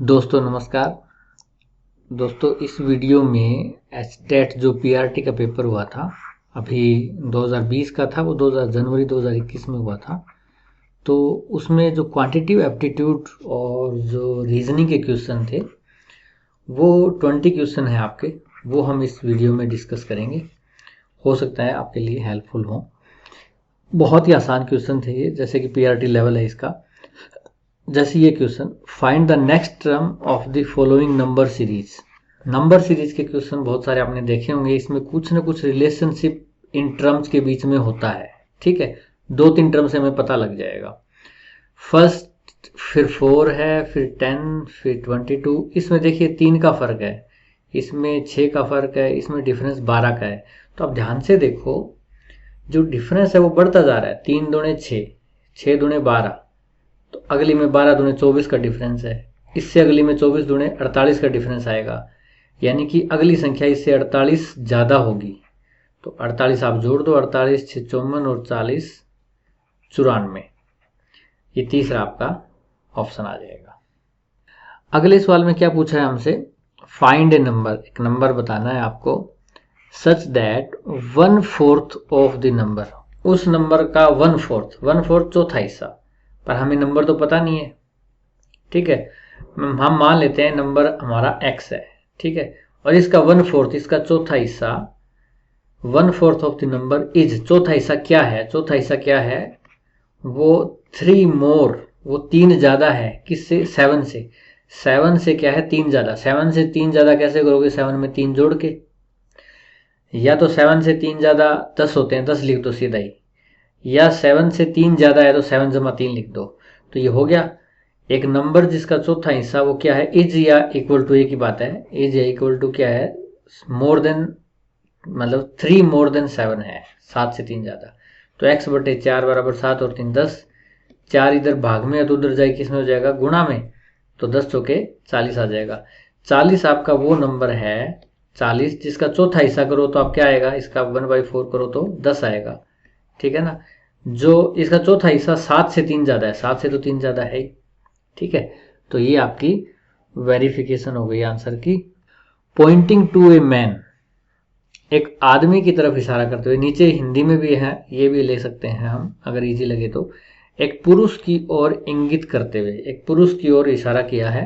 दोस्तों नमस्कार। दोस्तों इस वीडियो में एचटेट जो पीआरटी का पेपर हुआ था अभी 2020 का था, वो जनवरी 2021 में हुआ था। तो उसमें जो क्वांटिटिव एप्टीट्यूड और जो रीजनिंग के क्वेश्चन थे वो 20 क्वेश्चन है आपके, वो हम इस वीडियो में डिस्कस करेंगे। हो सकता है आपके लिए हेल्पफुल हो। बहुत ही आसान क्वेश्चन थे ये, जैसे कि पीआरटी लेवल है इसका। जैसे ये question, find the next term of the following number series. Number series के क्वेश्चन बहुत सारे आपने देखे होंगे, इसमें कुछ ना कुछ रिलेशनशिप इन टर्म्स के बीच में होता है। ठीक है, 2-3 टर्म से हमें पता लग जाएगा। फर्स्ट, फिर 4 है, फिर 10, फिर 22। इसमें देखिए 3 का फर्क है, इसमें 6 का फर्क है, इसमें डिफरेंस 12 का है। तो आप ध्यान से देखो, जो डिफरेंस है वो बढ़ता जा रहा है। 3 दूने 6, 6 दूने 12, तो अगली में 12 दूने 24 का डिफरेंस है। इससे अगली में 24 दूने 48 का डिफरेंस आएगा, यानी कि अगली संख्या इससे 48 ज़्यादा होगी। तो 48 आप जोड़ दो, 48 6 54 और 40 94। ये तीसरा आपका ऑप्शन आ जाएगा। अगले सवाल में क्या पूछा है हमसे, फाइंड ए नंबर। एक नंबर बताना है आपको, such that 1/4 of the number. उस नंबर का 1/4 चौथा हिस्सा, पर हमें नंबर तो पता नहीं है। ठीक है, हम मान लेते हैं नंबर हमारा x है। ठीक है, और इसका 1/4, इसका चौथा हिस्सा, 1/4 ऑफ द नंबर इज, चौथा हिस्सा क्या है? चौथा हिस्सा क्या है? वो 3 मोर, वो 3 ज्यादा है। किससे? 7 से। 7 से क्या है? 3 ज्यादा। 7 से 3 ज्यादा कैसे करोगे? 7 में 3 जोड़ के, या तो 7 से 3 ज्यादा 10 होते हैं, 10 लिख दो सीधा ही, या 7 से 3 ज्यादा है तो 7 जमा 3 लिख दो। तो ये हो गया एक नंबर जिसका चौथा हिस्सा वो क्या है? इज या इक्वल टू, एक ही बात है, इज या इक्वल टू क्या है? मोर देन, मतलब 3 मोर देन 7 है, 7 से 3 ज्यादा। तो x बटे 4 बराबर 7 और 3 10। 4 इधर भाग में है तो उधर जाए, किस में हो जाएगा? गुणा में। तो 10 चौके 40 आ जाएगा। 40 आपका वो नंबर है, 40 जिसका चौथा हिस्सा करो तो आप क्या आएगा? इसका 1/4 करो तो 10 आएगा। ठीक है ना, जो इसका चौथा हिस्सा 7 से 3 ज्यादा है, 7 से तो 3 ज्यादा है ही। ठीक है, तो ये आपकी वेरिफिकेशन हो गई आंसर की। पॉइंटिंग टू ए मैन, एक आदमी की तरफ इशारा करते हुए, नीचे हिंदी में भी है, ये भी ले सकते हैं हम अगर इजी लगे तो। एक पुरुष की ओर इंगित करते हुए, एक पुरुष की ओर इशारा किया है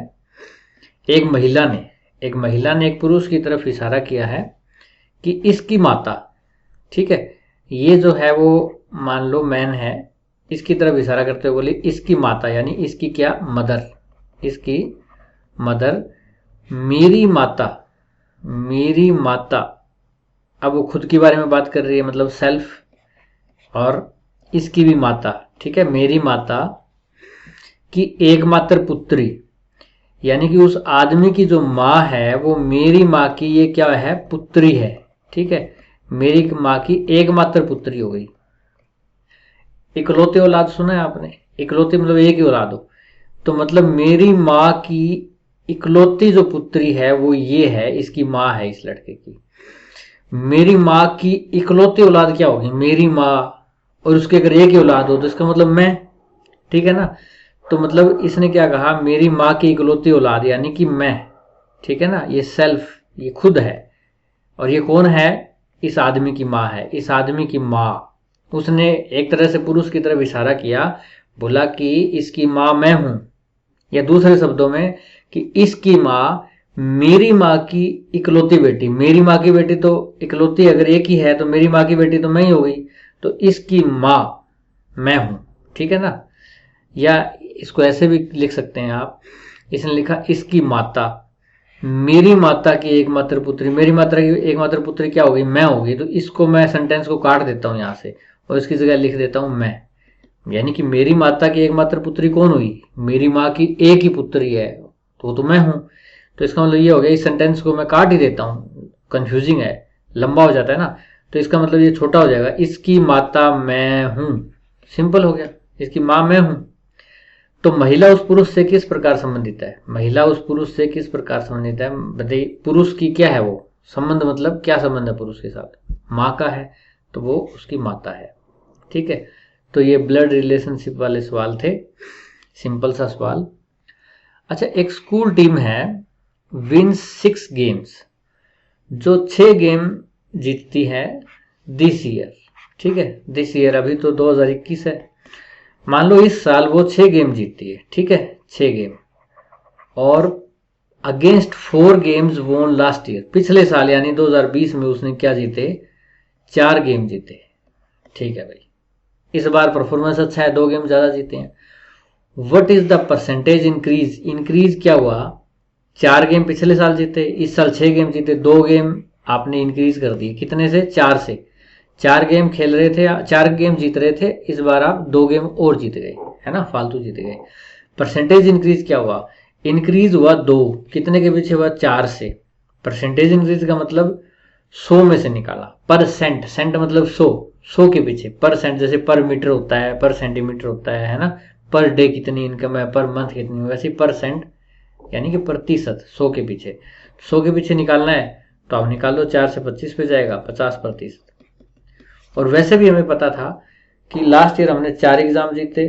एक महिला ने। एक महिला ने एक पुरुष की तरफ इशारा किया है कि इसकी माता, ठीक है, ये जो है वो मान लो मैन है, इसकी तरफ इशारा करते हुए बोले इसकी माता, यानी इसकी क्या? मदर। इसकी मदर, मेरी माता, मेरी माता। अब वो खुद के बारे में बात कर रही है, मतलब सेल्फ, और इसकी भी माता। ठीक है, मेरी माता की एकमात्र पुत्री, यानी कि उस आदमी की जो माँ है वो मेरी माँ की ये क्या है? पुत्री है। ठीक है, मेरी माँ की एकमात्र पुत्री हो गई। इकलौते औलाद सुना है आपने? इकलौते मतलब एक ही औलाद हो, तो मतलब मेरी माँ की इकलौती जो पुत्री है वो ये है, इसकी माँ है इस लड़के की। मेरी माँ की इकलौती औलाद क्या होगी? मेरी माँ, और उसके अगर एक ही औलाद हो तो इसका मतलब मैं। ठीक है ना, तो मतलब इसने क्या कहा? मेरी माँ की इकलौती औलाद, यानी कि मैं। ठीक है ना, ये सेल्फ, ये खुद है। और ये कौन है? इस आदमी की माँ है, इस आदमी की माँ। उसने एक तरह से पुरुष की तरफ इशारा किया, बोला कि इसकी माँ मैं हूं, या दूसरे शब्दों में कि इसकी माँ मेरी माँ की इकलौती बेटी। मेरी माँ की बेटी तो इकलौती अगर एक ही है तो मेरी माँ की बेटी तो मैं ही हो गई, तो इसकी माँ मैं हूं। ठीक है ना, या इसको ऐसे भी लिख सकते हैं आप, इसने लिखा इसकी माता, मेरी माता की एकमात्र पुत्री। मेरी माता की एकमात्र पुत्री क्या होगी? मैं होगी। तो इसको मैं सेंटेंस को काट देता हूं यहां से और इसकी जगह लिख देता हूं मैं, यानी कि मेरी माता की एकमात्र पुत्री कौन हुई? मेरी माँ की एक ही पुत्री है, तो मैं हूं। तो इसका मतलब ये हो गया, इस सेंटेंस को मैं काट ही देता हूँ, कंफ्यूजिंग है, लंबा हो जाता है ना, तो इसका मतलब ये छोटा हो जाएगा, इसकी माता मैं हूं। सिंपल हो गया, इसकी माँ मैं हूं। तो महिला उस पुरुष से किस प्रकार संबंधित है? महिला उस पुरुष से किस प्रकार संबंधित है बताइए? पुरुष की क्या है वो संबंध, मतलब क्या संबंध है पुरुष के साथ? माँ का है, तो वो उसकी माता है। ठीक है, तो ये ब्लड रिलेशनशिप वाले सवाल थे, सिंपल सा सवाल। अच्छा, एक स्कूल टीम है विंस 6 गेम्स, जो 6 गेम जीतती है दिस ईयर। ठीक है, दिस ईयर अभी तो 2021 है। मान लो इस साल वो 6 गेम जीतती है, ठीक है, 6 गेम, और अगेंस्ट 4 गेम्स वोन लास्ट ईयर, पिछले साल यानी 2020 में उसने क्या जीते, 4 गेम जीते। ठीक है भाई, इस बार परफॉर्मेंस अच्छा है, 2 गेम ज्यादा जीते हैं। What is the percentage increase, increase क्या हुआ, 4 गेम पिछले साल जीते, इस साल 6 गेम जीते, 2 गेम आपने इंक्रीज कर दिए, कितने से, 4 से। 4 गेम खेल रहे थे, 4 गेम जीत रहे थे, इस बार आप 2 गेम और जीत गए, है ना, फालतू जीत गए। परसेंटेज इंक्रीज क्या हुआ, इंक्रीज हुआ 2, कितने के पीछे हुआ, 4 से। परसेंटेज इंक्रीज का मतलब 100 में से निकाला, परसेंट, सेंट मतलब 100, 100 के पीछे, परसेंट जैसे पर मीटर होता है, पर सेंटीमीटर होता है ना, पर डे कितनी इनकम है, पर मंथ कितनी, वैसे परसेंट यानी कि प्रतिशत, 100 के पीछे, 100 के पीछे निकालना है तो आप निकाल लो, 4 से 25 पे जाएगा, 50%। और वैसे भी हमें पता था कि लास्ट ईयर हमने 4 एग्जाम जीते,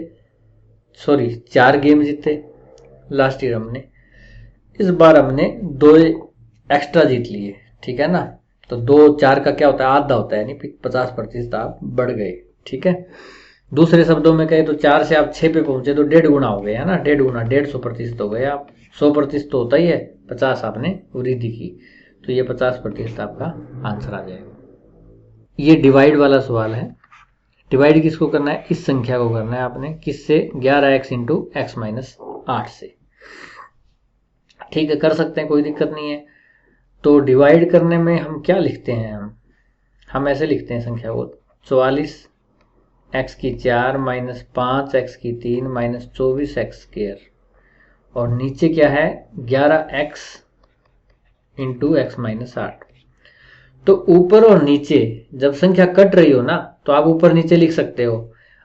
सॉरी 4 गेम जीते लास्ट ईयर हमने, इस बार हमने 2 एक्स्ट्रा जीत लिए, ठीक है ना। तो 2 4 का क्या होता है, आधा होता है, यानी 50% आप बढ़ गए। ठीक है, दूसरे शब्दों में कहे तो 4 से आप 6 पे पहुंचे तो 1.5 गुना हो गए, है ना, 1.5 गुना, 150% हो गए आप। 100% तो होता ही है, 50 आपने वृद्धि की, तो ये 50% आपका आंसर आ जाएगा। ये डिवाइड वाला सवाल है। डिवाइड किसको करना है, इस संख्या को करना है आपने, किससे, 11x इंटू x माइनस 8 से। ठीक है, कर सकते हैं, कोई दिक्कत नहीं है। तो डिवाइड करने में हम क्या लिखते हैं, हम ऐसे लिखते हैं संख्या को, 44 x की 4 माइनस 5 x की 3 माइनस 24 x स्क्वायर, और नीचे क्या है, 11x इंटू एक्स माइनस 8। तो ऊपर और नीचे जब संख्या कट रही हो ना, तो आप ऊपर नीचे लिख सकते हो।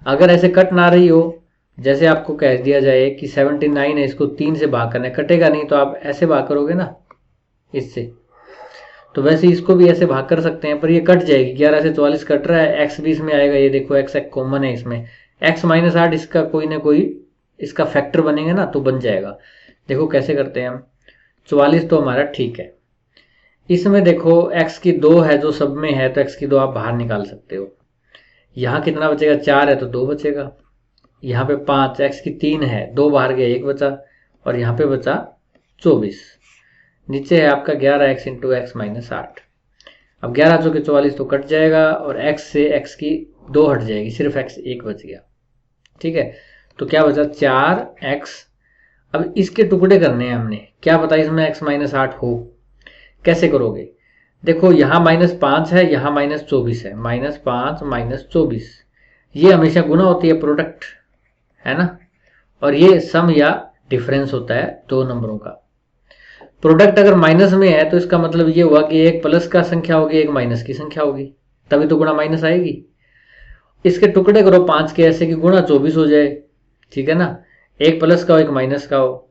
अगर ऐसे कट ना रही हो, जैसे आपको कह दिया जाए कि 79 है, इसको 3 से भाग करना है, कटेगा नहीं, तो आप ऐसे भाग करोगे ना, इससे। तो वैसे इसको भी ऐसे भाग कर सकते हैं, पर ये कट जाएगी, 11 से 44 कट रहा है, एक्स भी इसमें आएगा, ये देखो एक्स एक कॉमन है इसमें, एक्स माइनस 8 इसका कोई ना कोई इसका फैक्टर बनेगा ना, तो बन जाएगा। देखो कैसे करते हैं हम, 44 तो हमारा ठीक है, इसमें देखो x की 2 है जो सब में है, तो x की 2 आप बाहर निकाल सकते हो। यहाँ कितना बचेगा, 4 है तो 2 बचेगा, यहाँ पे 5, x की 3 है, 2 बाहर गया, 1 बचा, और यहाँ पे बचा 24। नीचे है आपका 11x इंटू एक्स माइनस 8। अब 11 चौके 44 तो कट जाएगा, और x से x की 2 हट जाएगी, सिर्फ x 1 बच गया। ठीक है, तो क्या बचा, 4x। अब इसके टुकड़े करने हैं हमने, क्या पता इसमें x माइनस 8 हो, कैसे करोगे, देखो यहाँ -5 है, यहाँ -24 है, -5 -24, ये हमेशा गुना होती है, प्रोडक्ट है ना, और ये सम या डिफरेंस होता है 2 नंबरों का। प्रोडक्ट अगर माइनस में है तो इसका मतलब ये हुआ कि एक प्लस का संख्या होगी, एक माइनस की संख्या होगी, तभी तो गुणा माइनस आएगी। इसके टुकड़े करो 5 के, ऐसे कि गुणा 24 हो जाए, ठीक है ना, एक प्लस का हो एक माइनस का हो।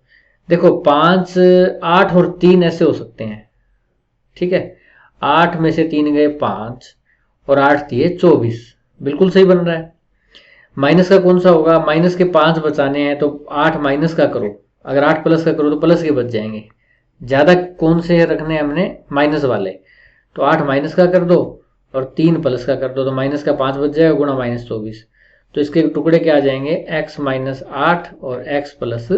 देखो 5 8 और 3 ऐसे हो सकते हैं, ठीक है, 8 में से 3 गए 5, और 8 दिए 24, बिल्कुल सही बन रहा है। माइनस का कौन सा होगा, माइनस के 5 बचाने हैं तो 8 माइनस का करो, अगर 8 प्लस का करो तो प्लस के बच जाएंगे। ज्यादा कौन से रखने हैं हमने, माइनस वाले, तो 8 माइनस का कर दो और 3 प्लस का कर दो, तो माइनस का 5 बच जाएगा, गुणा -24। तो इसके टुकड़े क्या आ जाएंगे, x माइनस 8 और x प्लस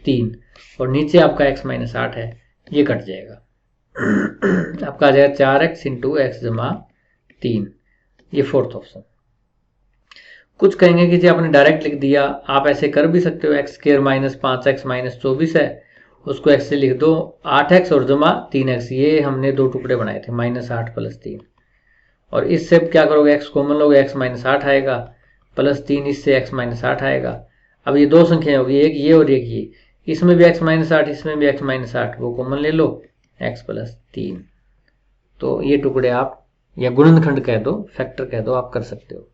3, और नीचे आपका x माइनस 8 है, ये कट जाएगा। आपका आ जाएगा 4x इंटू एक्स जमा 3, ये फोर्थ ऑप्शन। कुछ कहेंगे कि जी आपने डायरेक्ट लिख दिया, आप ऐसे कर भी सकते हो, x square minus 5x minus 24 है, उसको x से लिख दो 8x और जमा 3x, ये हमने 2 टुकड़े बनाए थे, -8 प्लस 3, और इससे क्या करोगे, x कॉमन लोगे, x माइनस 8 आएगा, प्लस 3 इससे x माइनस 8 आएगा। अब ये 2 संख्याएं होगी, एक ये और एक ये, इसमें भी x माइनस 8, इसमें भी x माइनस 8, वो कॉमन ले लो, x प्लस 3। तो ये टुकड़े आप, या गुणनखंड कह दो, फैक्टर कह दो, आप कर सकते हो।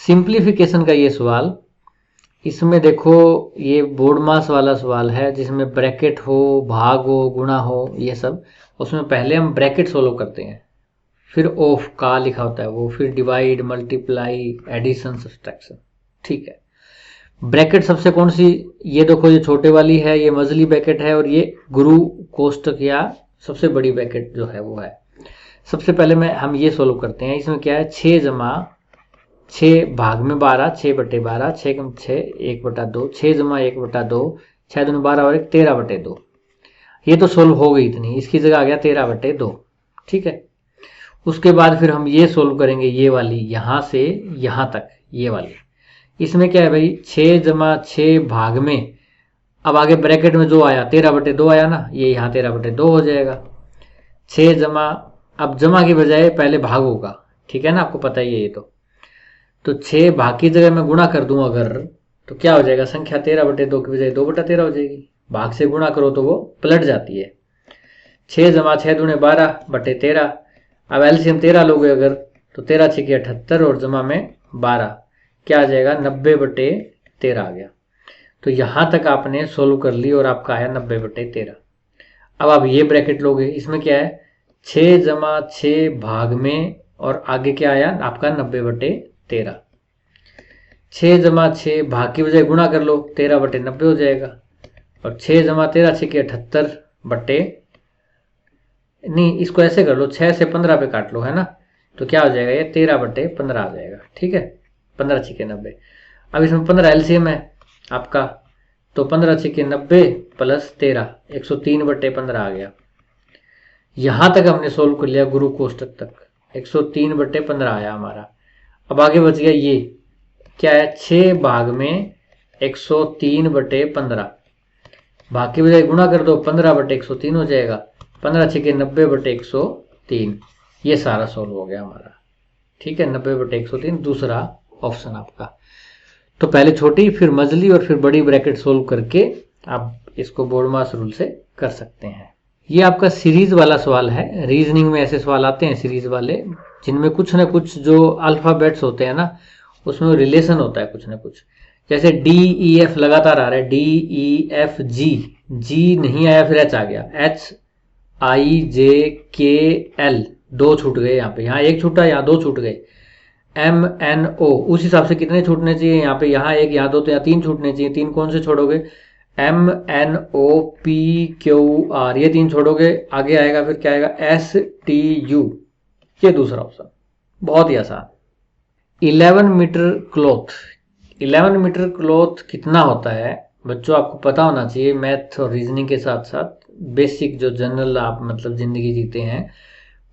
सिंप्लीफिकेशन का ये सवाल, इसमें देखो ये बोर्ड मास वाला सवाल है, जिसमें ब्रैकेट हो, भाग हो, गुणा हो, ये सब। उसमें पहले हम ब्रैकेट सोल्व करते हैं, फिर ऑफ का लिखा होता है वो, फिर डिवाइड, मल्टीप्लाई, एडिशन, सब्सट्रैक्शन। ठीक है, ब्रैकेट सबसे कौन सी, ये देखो ये छोटे वाली है, ये मजली ब्रैकेट है, और ये गुरु कोष्टक या सबसे बड़ी ब्रैकेट जो है वो है। सबसे पहले हम ये सोल्व करते हैं। इसमें क्या है, 6 जमा 6 भाग में 12, 6/12, 6 कम 6 1/2, 6 जमा 1/2, 6 दूनी 12 और 1 13/2। ये तो सोल्व हो गई इतनी, इसकी जगह आ गया 13/2। ठीक है, उसके बाद फिर हम ये सोल्व करेंगे, ये वाली यहां से यहां तक, ये वाली। इसमें क्या है भाई, 6 जमा 6 भाग में, अब आगे ब्रैकेट में जो आया 13/2 आया ना, ये यहाँ 13/2 हो जाएगा। 6 जमा, अब जमा की बजाय पहले भाग होगा, ठीक है ना, आपको पता ही है ये तो 6 भाग की जगह मैं गुणा कर दूं अगर, तो क्या हो जाएगा, संख्या 13/2 की बजाय 2/13 हो जाएगी। भाग से गुणा करो तो वो पलट जाती है। 6 जमा 6 दूने 12/13। अब एलसीएम 13 लोगे अगर, तो 13 6 78 और जमा में 12, क्या आ जाएगा, 90/13 आ गया। तो यहां तक आपने सोल्व कर ली और आपका आया 90/13। अब आप ये ब्रैकेट लोगे, इसमें क्या है, 6 जमा 6 भाग में, और आगे क्या आया आपका 90/13। 6 जमा 6 भाग की बजाय गुणा कर लो, 13/90 हो जाएगा। और 6 जमा 13 6 78 बटे, नहीं इसको ऐसे कर लो, 6 से 15 पे काट लो, है ना, तो क्या हो जाएगा, ये 13/15 आ जाएगा। ठीक है, 15 6 90। अब इसमें 15 एलसीएम है आपका, तो 15 6 90 प्लस 13, 103/15 आ गया। यहां तक हमने सोल्व कर लिया गुरु कोष्टक तक, 103/15 आया हमारा। अब आगे बच गया ये क्या है, 6 भाग में 103/15, भाग की बजाय गुणा कर दो, 15/103 हो जाएगा। 15 6 90/103, ये सारा सोल्व हो गया हमारा। ठीक है, 90/103 दूसरा ऑप्शन आपका। तो पहले छोटी फिर मजली और फिर बड़ी ब्रैकेट सोल्व करके आप इसको बोर्ड मास रूल से कर सकते हैं। ये आपका सीरीज वाला सवाल है। रीजनिंग में ऐसे सवाल आते हैं सीरीज वाले, जिनमें कुछ ना कुछ जो अल्फाबेट्स होते हैं ना, उसमें रिलेशन होता है कुछ ना कुछ। जैसे DEF लगातार आ रहा है, DEFG, जी नहीं आया फिर H आ गया, HIJKL, 2 छूट गए यहाँ पे, यहाँ 1 छूटा, यहाँ 2 छूट गए। MNO, उस हिसाब से कितने छूटने चाहिए, यहाँ पे यहाँ 1 यहाँ 2, तो यहाँ 3 छूटने चाहिए। 3 कौन से छोड़ोगे, MNOPQR, ये 3 छोड़ोगे, आगे आएगा फिर क्या आएगा, STU, ये दूसरा ऑप्शन। बहुत ही आसान। 11 मीटर क्लॉथ, 11 मीटर क्लॉथ कितना होता है बच्चों, आपको पता होना चाहिए। मैथ और रीजनिंग के साथ साथ बेसिक जो जनरल आप मतलब जिंदगी जीते हैं।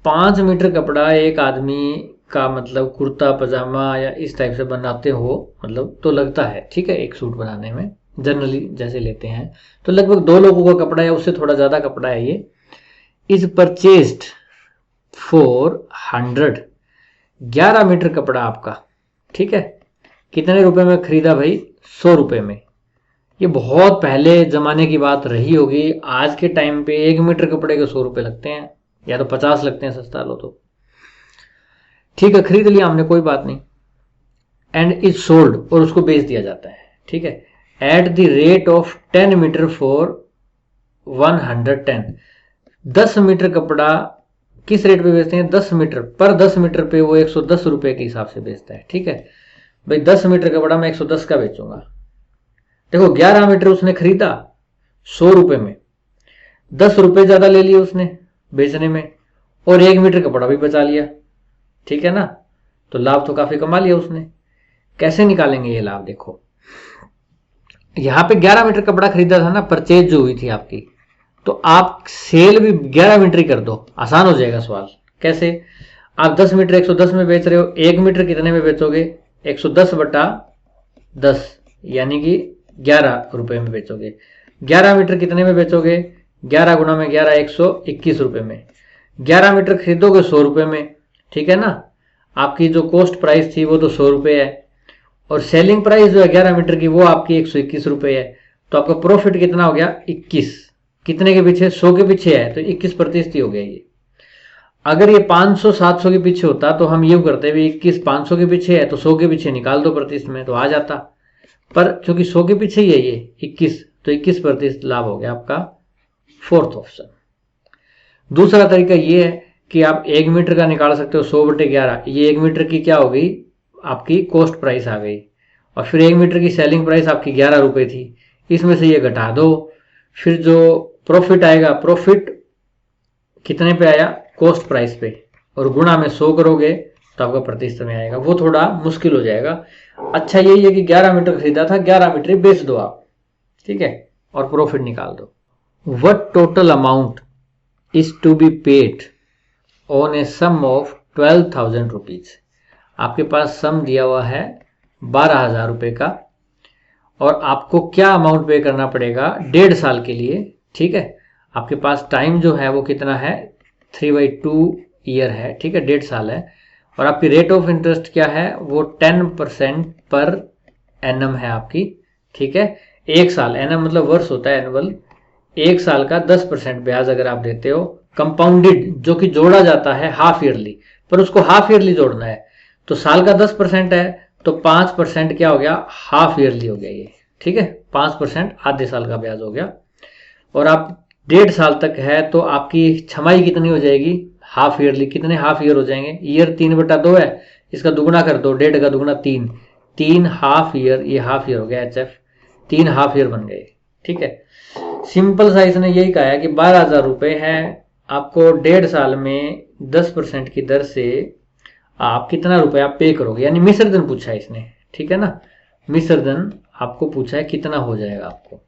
5 मीटर कपड़ा एक आदमी का मतलब कुर्ता पजामा या इस टाइप से बनाते हो मतलब, तो लगता है, ठीक है, एक सूट बनाने में जनरली जैसे लेते हैं तो लगभग 2 लोगों का कपड़ा है, उससे थोड़ा ज्यादा कपड़ा है। ये इज परचेस्ड फॉर 100, 11 मीटर कपड़ा आपका, ठीक है, कितने रुपए में खरीदा भाई, 100 रुपए में। ये बहुत पहले जमाने की बात रही होगी। आज के टाइम पे 1 मीटर कपड़े के 100 रुपए लगते हैं, या तो 50 लगते हैं सस्ता लो तो। ठीक है, खरीद लिया हमने, कोई बात नहीं। एंड इज सोल्ड, और उसको बेच दिया जाता है, ठीक है, at the rate of 10 metre for 110। 10 metre कपड़ा किस रेट पे बेचते हैं, 10 मीटर पर 10 मीटर पे वो 110 रुपए के हिसाब से बेचता है। ठीक है भाई, 10 मीटर कपड़ा मैं 110 का बेचूंगा। देखो 11 मीटर उसने खरीदा 100 रुपए में, 10 रुपए ज्यादा ले लिए उसने बेचने में, और 1 मीटर कपड़ा भी बचा लिया, ठीक है ना, तो लाभ तो काफी कमा लिया उसने। कैसे निकालेंगे ये लाभ, देखो यहां पे 11 मीटर कपड़ा खरीदा था ना, परचेज जो हुई थी आपकी, तो आप सेल भी 11 मीटर ही कर दो, आसान हो जाएगा सवाल। कैसे, आप 10 मीटर 110 में बेच रहे हो, 1 मीटर कितने में बेचोगे, 110/10, यानी कि 11 रुपए में बेचोगे। 11 मीटर कितने में बेचोगे, 11 गुना में 11, 121 रुपए में। 11 मीटर खरीदोगे 100 रुपए में, ठीक है ना, आपकी जो कॉस्ट प्राइस थी वो तो 100 रुपए है, और सेलिंग प्राइस जो है 11 मीटर की वो आपकी 121 रुपए है। तो आपका प्रॉफिट कितना हो गया, 21। कितने के पीछे, 100 के पीछे है, तो 21% ही हो गया ये। अगर ये 500 700 के पीछे होता तो हम ये करते भी 21 500 के पीछे है तो 100 के पीछे निकाल दो प्रतिशत में, तो आ जाता। पर क्योंकि 100 के पीछे ही है ये 21, तो 21% लाभ हो गया आपका, फोर्थ ऑप्शन। दूसरा तरीका ये है कि आप 1 मीटर का निकाल सकते हो 100/11, ये 1 मीटर की क्या हो गई आपकी कॉस्ट प्राइस आ गई, और फिर 1 मीटर की सेलिंग प्राइस आपकी 11 रुपये थी, इसमें से ये घटा दो, फिर जो प्रॉफिट आएगा, प्रॉफिट कितने पे आया, कॉस्ट प्राइस पे, और गुणा में 100 करोगे तो आपका प्रतिशत में आएगा। वो थोड़ा मुश्किल हो जाएगा। अच्छा यही है कि 11 मीटर खरीदा था, 11 मीटर बेच दो आप, ठीक है, और प्रॉफिट निकाल दो। What total amount is to be paid on a sum of 12,000 rupees. आपके पास सम दिया हुआ है 12,000 रुपये का, और आपको क्या अमाउंट पे करना पड़ेगा 1.5 साल के लिए, ठीक है। आपके पास टाइम जो है वो कितना है, 3/2 ईयर है, ठीक है, 1.5 साल है। और आपकी रेट ऑफ इंटरेस्ट क्या है, वो 10% पर एनम है आपकी, ठीक है। 1 साल, एनम मतलब वर्ष होता है, एनुअल, 1 साल का 10% ब्याज अगर आप देते हो, कंपाउंडेड जो कि जोड़ा जाता है हाफ ईयरली, पर उसको हाफ ईयरली जोड़ना है। तो साल का 10% है तो 5% क्या हो गया, हाफ ईयरली हो गया ये, ठीक है, 5% आधे साल का ब्याज हो गया। और आप 1.5 साल तक है तो आपकी छमाई कितनी हो जाएगी, हाफ ईयरली, कितने हाफ ईयर हो जाएंगे, ईयर 3/2 है, इसका दुगुना कर दो, 1.5 का दुगुना 3, 3 हाफ ईयर, ये हाफ ईयर हो गया HF, 3 हाफ ईयर बन गए, ठीक है। सिंपल सा इसने यही कहा है कि 12,000 रुपये है, आपको 1.5 साल में 10% की दर से आप कितना रुपया पे करोगे, यानी मिश्र धन पूछा है इसने, ठीक है ना, मिश्र धन आपको पूछा है कितना हो जाएगा आपको।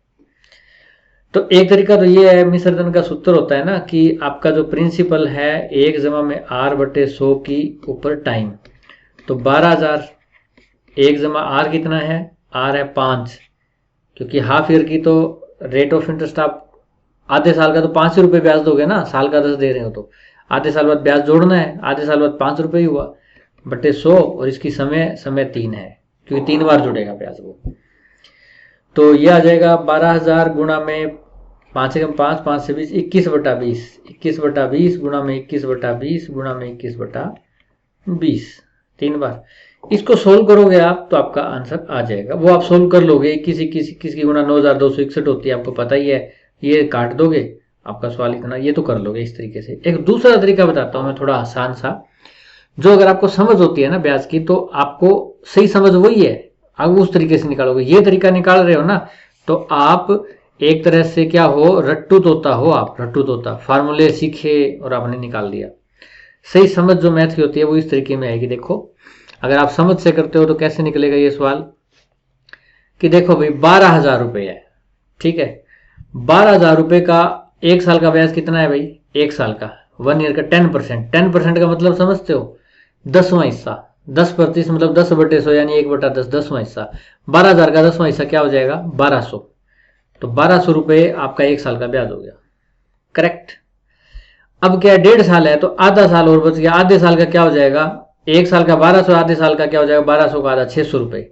तो एक तरीका तो ये है, मिश्र धन का सूत्र होता है ना कि आपका जो प्रिंसिपल है 1 जमा में R/100 की ऊपर टाइम, तो 12,000 1 जमा R कितना है, R है 5, क्योंकि हाफ ईयर की तो रेट ऑफ इंटरेस्ट आप आधे साल का तो 5 रुपये ब्याज दोगे ना, साल का 10 दे रहे हो तो आधे साल बाद ब्याज जोड़ना है, आधे साल बाद 5 रुपये ही हुआ बटे 100, और इसकी समय 3 है क्योंकि 3 बार जुड़ेगा ब्याज वो। तो ये आ जाएगा 12,000 गुणा में 5 से 5, 5 से 20, 21/20, 21/20 गुणा में 21/20 गुणा में 21/20, 3 बार। इसको सोल्व करोगे आप तो आपका आंसर आ जाएगा, वो आप सोल्व कर लोगे। 21 की गुणा 9,261 होती है, आपको पता ही है, ये काट दोगे, आपका सवाल इतना, ये तो कर लोगे इस तरीके से। एक दूसरा तरीका बताता हूँ मैं, थोड़ा आसान सा, जो अगर आपको समझ होती है ना ब्याज की, तो आपको सही समझ वही है, आप उस तरीके से निकालोगे। ये तरीका निकाल रहे हो ना, तो आप एक तरह से क्या हो, रट्टू तोता हो आप, रट्टू तोता, फार्मूले सीखे और आपने निकाल दिया। सही समझ जो मैथ की होती है वो इस तरीके में आएगी। देखो अगर आप समझ से करते हो तो कैसे निकलेगा ये सवाल, कि देखो भाई 12,000 रुपये है, ठीक है, 12,000 रुपये का 1 साल का ब्याज कितना है भाई, 1 साल का 1 ईयर का 10%, 10% का मतलब समझते हो, 10वां हिस्सा, 10% मतलब 10/100 यानी 1/10, 10वां हिस्सा, 12,000 का 10वां हिस्सा क्या हो जाएगा, 1,200, तो 1,200 रुपये आपका 1 साल का ब्याज हो गया, करेक्ट। अब क्या 1.5 साल है तो आधा साल और बच गया, आधे साल का क्या हो जाएगा, 1 साल का 1,200, आधे साल का क्या हो जाएगा, 1,200 का आधा 600 रुपये,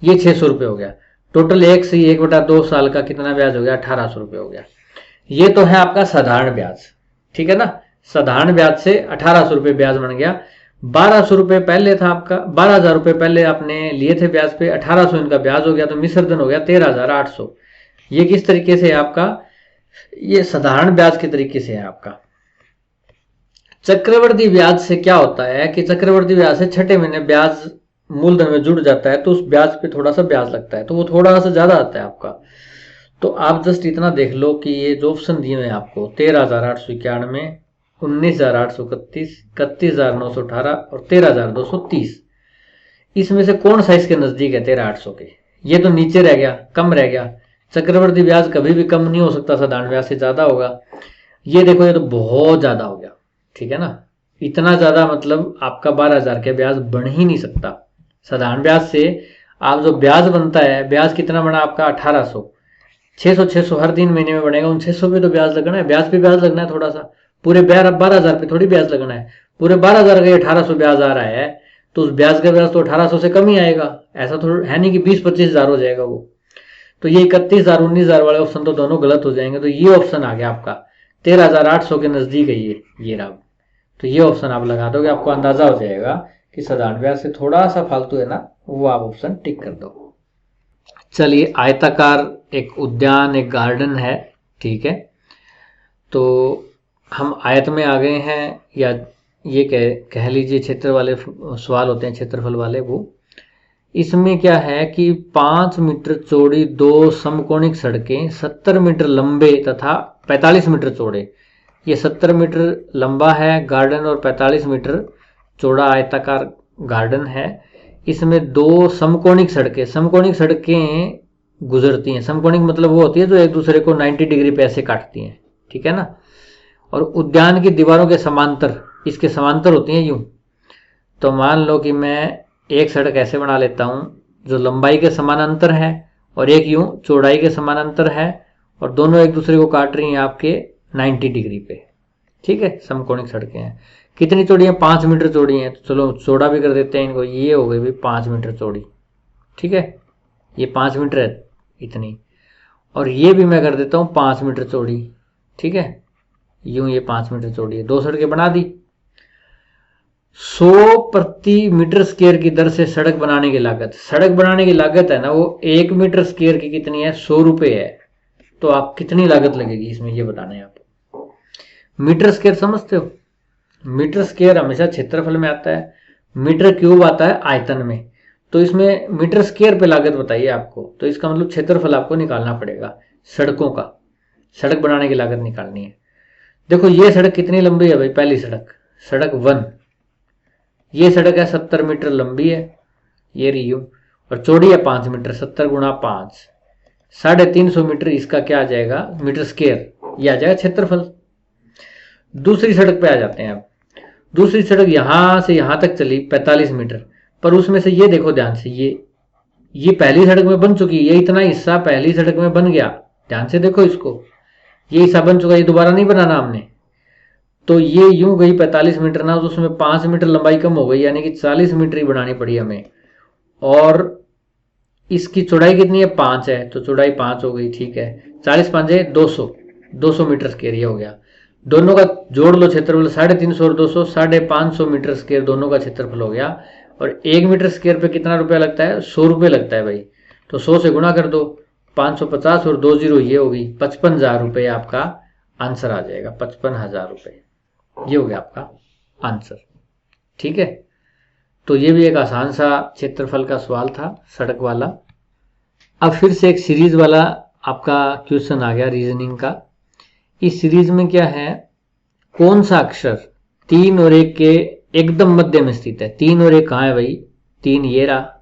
ये 600 रुपये हो गया। टोटल 1/2 साल का कितना ब्याज हो गया, 1,800 रुपये हो गया। ये तो है आपका साधारण ब्याज, ठीक है ना, साधारण ब्याज से 1,800 रुपये ब्याज बन गया। 1,200 रुपये पहले था आपका, 12,000 रुपये पहले आपने लिए थे ब्याज पे, 1,800 इनका ब्याज हो गया, तो मिश्र धन हो गया 13,800। ये किस तरीके से है आपका, ये साधारण ब्याज के तरीके से है आपका। चक्रवर्ती ब्याज से क्या होता है कि चक्रवर्ती ब्याज से छठे महीने ब्याज मूलधन में जुड़ जाता है, तो उस ब्याज पे थोड़ा सा ब्याज लगता है, तो वो थोड़ा सा ज्यादा आता है आपका। तो आप जस्ट इतना देख लो कि ये जो ऑप्शन दिए हुए हैं आपको, 13,891, 19,831, 31,918 और 13,230, इसमें से कौन सा इसके नजदीक है 13,800 के, ये तो नीचे रह गया, कम रह गया। चक्रवर्ती ब्याज कभी भी कम नहीं हो सकता, साधारण ब्याज से ज्यादा होगा। ये देखो ये तो बहुत ज्यादा हो गया, ठीक है ना, इतना ज्यादा मतलब आपका 12,000 के ब्याज बन ही नहीं सकता। साधारण ब्याज से आप जो ब्याज बनता है, ब्याज कितना बना आपका 1,800, 600 हर 3 महीने में बनेगा, उन 600 पे तो ब्याज लगना है, ब्याज पे ब्याज लगना है थोड़ा सा, पूरे 12,000 पे थोड़ी ब्याज लगना है। पूरे 12,000 का 1,800 ब्याज आ रहा है तो उस ब्याज का ब्याज तो 1,800 से कम ही आएगा, ऐसा तो है नहीं कि 20-25 हजार हो जाएगा वो। तो ये 31,000 19,000 वाले ऑप्शन तो दोनों गलत हो जाएंगे। तो ये ऑप्शन आ गया आपका 13,800 के नजदीक है ये रहा। तो ये ऑप्शन आप लगा दोगे, आपको अंदाजा हो जाएगा कि साधारण ब्याज से थोड़ा सा फालतू है ना, वो आप ऑप्शन टिक कर दो। चलिए आयताकार एक उद्यान, एक गार्डन है, ठीक है, तो हम आयत में आ गए हैं, या ये कह लीजिए क्षेत्र वाले सवाल होते हैं, क्षेत्रफल वाले। वो इसमें क्या है कि 5 मीटर चौड़ी 2 समकोणिक सड़कें 70 मीटर लंबे तथा 45 मीटर चौड़े। ये 70 मीटर लंबा है गार्डन और 45 मीटर चौड़ा आयताकार गार्डन है। इसमें 2 समकोणिक सड़कें गुजरती हैं। समकोणिक मतलब वो होती है जो एक दूसरे को 90 डिग्री पे ऐसे काटती हैं, ठीक है ना। और उद्यान की दीवारों के समांतर, इसके समांतर होती हैं यूं। तो मान लो कि मैं एक सड़क ऐसे बना लेता हूं जो लंबाई के समानांतर है और एक यूं चौड़ाई के समानांतर है और दोनों एक दूसरे को काट रही हैं आपके 90 डिग्री पे, ठीक है। समकोणिक सड़कें हैं। कितनी चौड़ी है? 5 मीटर चौड़ी है। तो चलो चौड़ा भी कर देते हैं इनको। ये हो गई भाई 5 मीटर चौड़ी, ठीक है। ये 5 मीटर है इतनी, और ये भी मैं कर देता हूँ 5 मीटर चौड़ी, ठीक है। यूं ये 5 मीटर चौड़ी है। 2 सड़कें बना दी। 100 प्रति मीटर स्क्वायर की दर से सड़क बनाने की लागत है ना, वो 1 मीटर स्क्वायर की कितनी है? 100 रुपये है। तो आप कितनी लागत लगेगी इसमें, ये बताना है आपको। मीटर स्क्वायर समझते हो? मीटर स्क्वायर हमेशा क्षेत्रफल में आता है, मीटर क्यूब आता है आयतन में। तो इसमें मीटर स्क्वायर पे लागत बताइए आपको, तो इसका मतलब क्षेत्रफल आपको निकालना पड़ेगा सड़कों का। सड़क बनाने की लागत निकालनी है। देखो ये सड़क कितनी लंबी है भाई? पहली सड़क 1, ये सड़क है 70 मीटर लंबी है, ये रही यूं, और चौड़ी है 5 मीटर। 70 गुणा 5, 350 मीटर। इसका क्या आ जाएगा? मीटर स्क्वायर, ये आ जाएगा क्षेत्रफल। दूसरी सड़क पे आ जाते हैं अब। दूसरी सड़क यहां से यहां तक चली 45 मीटर, पर उसमें से ये देखो ध्यान से, ये पहली सड़क में बन चुकी, ये इतना हिस्सा पहली सड़क में बन गया। ध्यान से देखो इसको, ये हिस्सा बन चुका, ये दोबारा नहीं बनाना हमने। तो ये यूं गई 45 मीटर ना, तो उसमें 5 मीटर लंबाई कम हो गई, यानी कि 40 मीटर ही बनानी पड़ी हमें। और इसकी चौड़ाई कितनी है? 5 है, तो चौड़ाई 5 हो गई, ठीक है। 40 5 200 मीटर स्क्वायर ये हो गया। दोनों का जोड़ लो क्षेत्रफल, 350 और 200, 550 मीटर स्क्वायर दोनों का क्षेत्रफल हो गया। और 1 मीटर स्क्वायर पे कितना रुपया लगता है? 100 रुपये लगता है भाई। तो 100 से गुणा कर दो, 550 और 2 जीरो ये होगी 55,000 रुपये आपका आंसर आ जाएगा। 55,000 रुपये ये हो गया आपका आंसर, ठीक है। तो ये भी एक आसान सा क्षेत्रफल का सवाल था, सड़क वाला। अब फिर से एक सीरीज वाला आपका क्वेश्चन आ गया रीजनिंग का। इस सीरीज में क्या है, कौन सा अक्षर 3 और 1 के एकदम मध्य में स्थित है? 3 और 1 कहाँ है भाई? 3 ये रहा,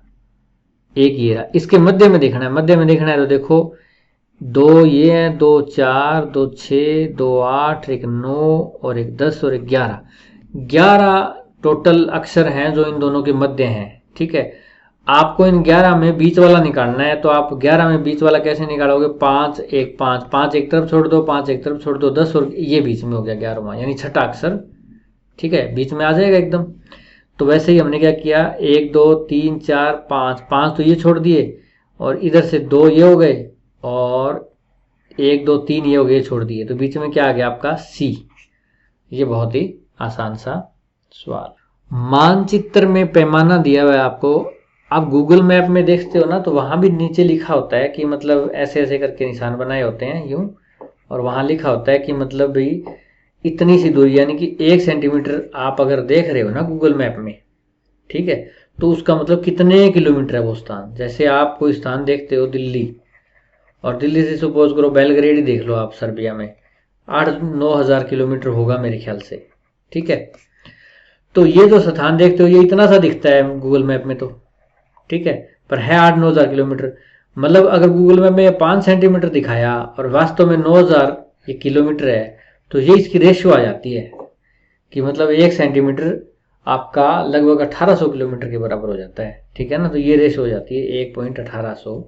1 ये रहा, इसके मध्य में देखना है। मध्य में देखना है तो देखो 2 ये है, 2 4, 2 6, 2 8, 1 9 और 1 10 और 1 11। 11 टोटल अक्षर हैं जो इन दोनों के मध्य हैं, ठीक है। आपको इन 11 में बीच वाला निकालना है। तो आप 11 में बीच वाला कैसे निकालोगे? 5 1 5, 5 एक तरफ छोड़ दो, 5 एक तरफ छोड़ दो, 10 और ये बीच में हो गया 11वां, यानी छठा अक्षर, ठीक है, बीच में आ जाएगा एकदम। तो वैसे ही हमने क्या किया, 1 2 3 4 5, 5 तो ये छोड़ दिए और इधर से 2 ये हो गए और 1 2 3 ये हो गए, छोड़ दिए। तो बीच में क्या आ गया आपका? सी। ये बहुत ही आसान सा सवाल। मानचित्र में पैमाना दिया हुआ है आपको। आप गूगल मैप में देखते हो ना, तो वहां भी नीचे लिखा होता है कि मतलब ऐसे ऐसे करके निशान बनाए होते हैं यूं, और वहां लिखा होता है कि मतलब भाई इतनी सी दूरी, यानी कि 1 सेंटीमीटर आप अगर देख रहे हो ना गूगल मैप में, ठीक है, तो उसका मतलब कितने किलोमीटर है वो स्थान। जैसे आप कोई स्थान देखते हो दिल्ली, और दिल्ली से सपोज करो बेलग्रेड ही देख लो आप, सर्बिया में 8-9 हज़ार किलोमीटर होगा मेरे ख्याल से, ठीक है। तो ये जो स्थान देखते हो ये इतना सा दिखता है गूगल मैप में, तो ठीक है, पर है 8-9 हज़ार किलोमीटर। मतलब अगर गूगल मैप में 5 सेंटीमीटर दिखाया और वास्तव में 9,000 ये किलोमीटर है, तो ये इसकी रेशियो आ जाती है कि मतलब 1 सेंटीमीटर आपका लगभग 1800 किलोमीटर के बराबर हो जाता है, ठीक है ना। तो ये रेशियो हो जाती है 1.1800,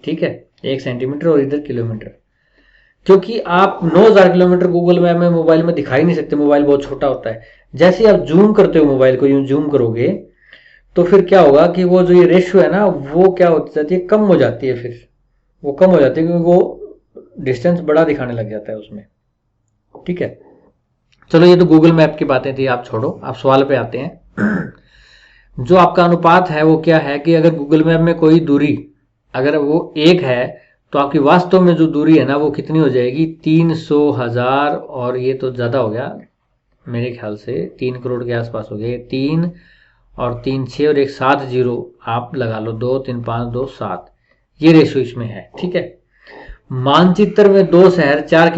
ठीक है, 1 सेंटीमीटर और इधर किलोमीटर। क्योंकि आप 9,000 किलोमीटर गूगल मैप में मोबाइल में दिखा ही नहीं सकते, मोबाइल बहुत छोटा होता है। जैसे आप जूम करते हो मोबाइल को, यूं जूम करोगे तो फिर क्या होगा कि वो जो ये रेशियो है ना, वो क्या हो जाती है, कम हो जाती है। फिर वो कम हो जाती है क्योंकि वो डिस्टेंस बड़ा दिखाने लग जाता है उसमें, ठीक है। चलो ये तो गूगल मैप की बातें थी, आप छोड़ो, आप सवाल पे आते हैं। जो आपका अनुपात है वो क्या है कि अगर गूगल मैप में कोई दूरी अगर वो 1 है, तो आपकी वास्तव में जो दूरी है ना वो कितनी हो जाएगी? 300,000, और ये तो ज़्यादा हो गया मेरे ख्याल से, 3 करोड़ के आसपास हो गया। 3 और 3 6 और एक 7 0 आप लगा लो, 2 3 5 2 7, ये रेशियो इसमें है। ठीक है, मानचित्र में दो शहर 4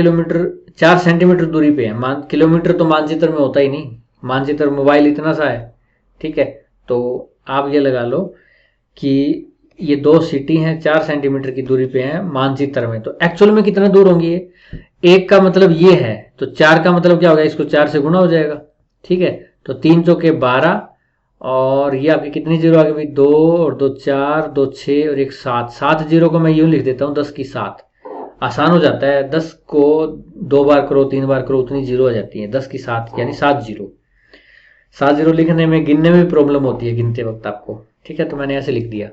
सेंटीमीटर दूरी पे है। किलोमीटर तो मानचित्र में होता ही नहीं, मानचित्र मोबाइल इतना सा है। ठीक है, तो आप ये लगा लो कि ये दो सिटी हैं 4 सेंटीमीटर की दूरी पे हैं मानचित्र में, तो एक्चुअल में कितना दूर होंगी ये? एक का मतलब ये है, तो 4 का मतलब क्या होगा, इसको 4 से गुना हो जाएगा। ठीक है, तो 3 चौके 12 और ये आपकी कितनी जीरो आ गई भाई, 2 और 2 4, 2 6 और एक 7, 7 जीरो को मैं यूं लिख देता हूँ 10 की 7, आसान हो जाता है। 10 को 2 बार करो 3 बार करो उतनी जीरो आ जाती है, 10 की 7 यानी 7 जीरो। 7 जीरो लिखने में, गिनने में भी प्रॉब्लम होती है गिनते वक्त आपको। ठीक है, तो मैंने ऐसे लिख दिया,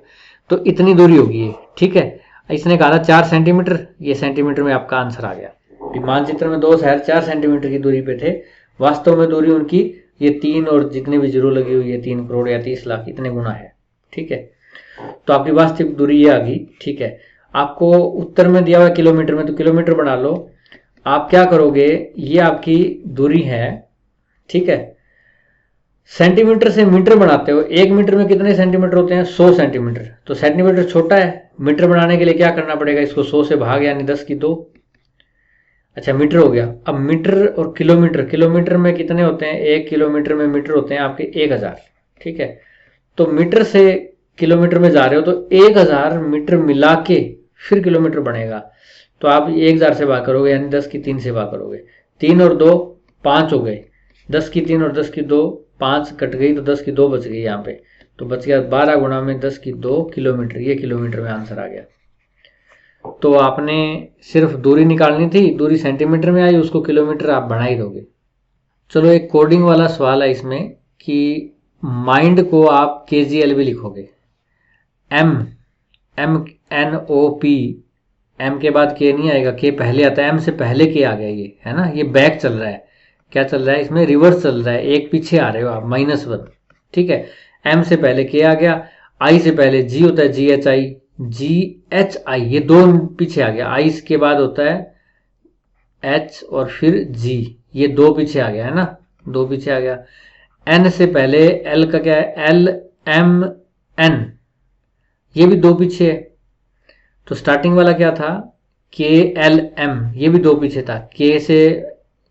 तो इतनी दूरी होगी ये। ठीक है, इसने कहा था 4 सेंटीमीटर, ये सेंटीमीटर में आपका आंसर आ गया। मानचित्र में दो शहर 4 सेंटीमीटर की दूरी पे थे, वास्तव में दूरी उनकी ये 3 और जितने भी जीरो लगी हुई है 3 करोड़ या 30 लाख इतने गुना है। ठीक है, तो आपकी वास्तविक दूरी ये आ गई। ठीक है, आपको उत्तर में दिया हुआ किलोमीटर में, तो किलोमीटर बना लो। आप क्या करोगे, ये आपकी दूरी है। ठीक है, सेंटीमीटर से मीटर बनाते हो, 1 मीटर में कितने सेंटीमीटर होते हैं, 100 सेंटीमीटर। तो सेंटीमीटर छोटा है, मीटर बनाने के लिए क्या करना पड़ेगा, इसको 100 से भाग यानी 10 की 2। अच्छा, मीटर हो गया। अब मीटर और किलोमीटर, किलोमीटर में कितने होते हैं, 1 किलोमीटर में मीटर होते हैं आपके 1000। ठीक है, तो मीटर से किलोमीटर में जा रहे हो तो 1000 मीटर मिला के फिर किलोमीटर बनेगा। तो आप 1000 से भाग करोगे यानी 10 की 3 से भाग करोगे, 3 और 2 5 हो गए, 10 की 3 और 10 की 2 5 कट गई, तो 10 की 2 बच गई यहाँ पे, तो बच गया 12 गुणा में 10 की 2 किलोमीटर। ये किलोमीटर में आंसर आ गया। तो आपने सिर्फ दूरी निकालनी थी, दूरी सेंटीमीटर में आई, उसको किलोमीटर आप बढ़ा ही दोगे। चलो एक कोडिंग वाला सवाल है इसमें कि माइंड को आप KGL भी लिखोगे, MNOP, M के बाद K नहीं आएगा, K पहले आता है, M से पहले K आ गया, ये है ना, ये बैक चल रहा है। क्या चल रहा है इसमें, रिवर्स चल रहा है, एक पीछे आ रहे हो आप, -1। ठीक है, M से पहले K आ गया, I से पहले G होता है, GHI, ये दो पीछे आ गया, I के बाद होता है H और फिर G, ये दो पीछे आ गया है ना, दो पीछे आ गया। N से पहले L का क्या है, LMN, ये भी दो पीछे है। तो स्टार्टिंग वाला क्या था, KLM, ये भी दो पीछे था, K से